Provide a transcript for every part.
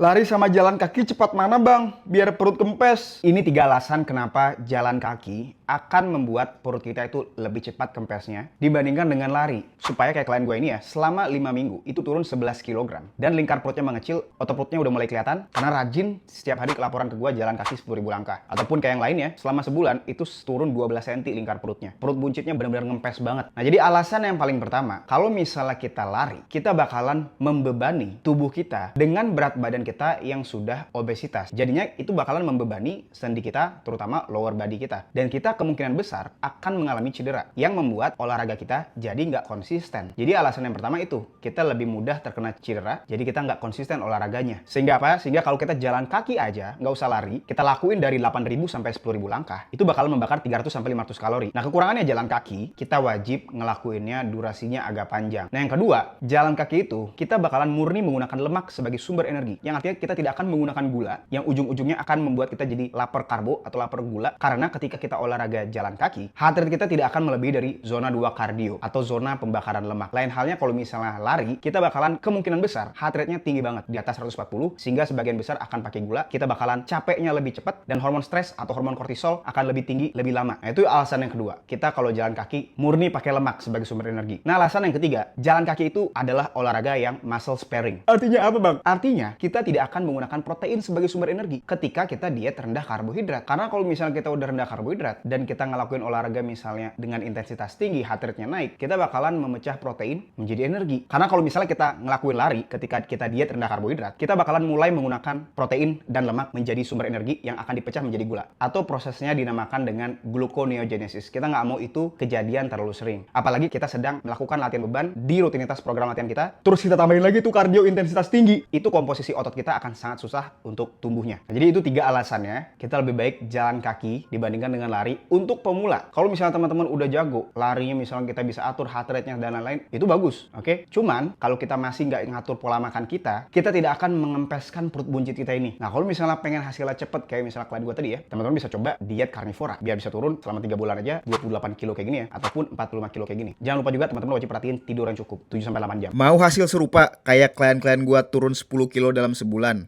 Lari sama jalan kaki cepat mana bang? Biar perut kempes. Ini 3 alasan kenapa jalan kaki akan membuat perut kita itu lebih cepat kempesnya dibandingkan dengan lari. Supaya kayak klien gue ini ya, selama 5 minggu itu turun 11 kg. Dan lingkar perutnya mengecil, otot perutnya udah mulai kelihatan karena rajin setiap hari laporan ke gue jalan kaki 10.000 langkah. Ataupun kayak yang lainnya, selama sebulan itu turun 12 cm lingkar perutnya. Perut buncitnya benar-benar ngempes banget. Nah jadi alasan yang paling pertama, kalau misalnya kita lari, kita bakalan membebani tubuh kita dengan berat badan kita yang sudah obesitas. Jadinya itu bakalan membebani sendi kita, terutama lower body kita. Dan kita kemungkinan besar akan mengalami cedera yang membuat olahraga kita jadi nggak konsisten. Jadi alasan yang pertama itu, kita lebih mudah terkena cedera, jadi kita nggak konsisten olahraganya. Sehingga apa? Sehingga kalau kita jalan kaki aja, nggak usah lari, kita lakuin dari 8.000 sampai 10.000 langkah, itu bakal membakar 300 sampai 500 kalori. Nah kekurangannya jalan kaki, kita wajib ngelakuinnya durasinya agak panjang. Nah yang kedua, jalan kaki itu kita bakalan murni menggunakan lemak sebagai sumber energi. Yang artinya kita tidak akan menggunakan gula, yang ujung-ujungnya akan membuat kita jadi lapar karbo atau lapar gula, karena ketika kita olahraga jalan kaki, heart rate kita tidak akan melebihi dari zona 2 kardio atau zona pembakaran lemak. Lain halnya kalau misalnya lari, kita bakalan kemungkinan besar heart rate-nya tinggi banget, di atas 140, sehingga sebagian besar akan pakai gula, kita bakalan capeknya lebih cepat, dan hormon stres atau hormon kortisol akan lebih tinggi, lebih lama. Nah itu alasan yang kedua, kita kalau jalan kaki murni pakai lemak sebagai sumber energi. Nah alasan yang ketiga, jalan kaki itu adalah olahraga yang muscle sparing. Artinya apa bang? Artinya kita tidak akan menggunakan protein sebagai sumber energi ketika kita diet rendah karbohidrat. Karena kalau misalnya kita udah rendah karbohidrat dan kita ngelakuin olahraga misalnya dengan intensitas tinggi, heart rate-nya naik, kita bakalan memecah protein menjadi energi. Karena kalau misalnya kita ngelakuin lari ketika kita diet rendah karbohidrat, kita bakalan mulai menggunakan protein dan lemak menjadi sumber energi yang akan dipecah menjadi gula. Atau prosesnya dinamakan dengan gluconeogenesis. Kita nggak mau itu kejadian terlalu sering. Apalagi kita sedang melakukan latihan beban di rutinitas program latihan kita, terus kita tambahin lagi tuh kardio intensitas tinggi. Itu komposisi otot kita akan sangat susah untuk tumbuhnya. Nah, jadi itu 3 alasannya kita lebih baik jalan kaki dibandingkan dengan lari untuk pemula. Kalau misalnya teman-teman udah jago, larinya misalnya kita bisa atur heart rate-nya dan lain-lain, itu bagus, oke? Cuman kalau kita masih nggak ngatur pola makan kita tidak akan mengempeskan perut buncit kita ini. Nah kalau misalnya pengen hasilnya cepet kayak misalnya klien gue tadi ya, teman-teman bisa coba diet karnivora biar bisa turun selama 3 bulan aja 28 kilo kayak gini ya, ataupun 45 kilo kayak gini. Jangan lupa juga teman-teman wajib perhatiin tidur yang cukup 7-8 jam. Mau hasil serupa kayak klien-klien gua turun 10 kilo dalam sebulan?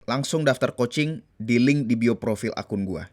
Langsung daftar coaching di link di bio profil akun gua.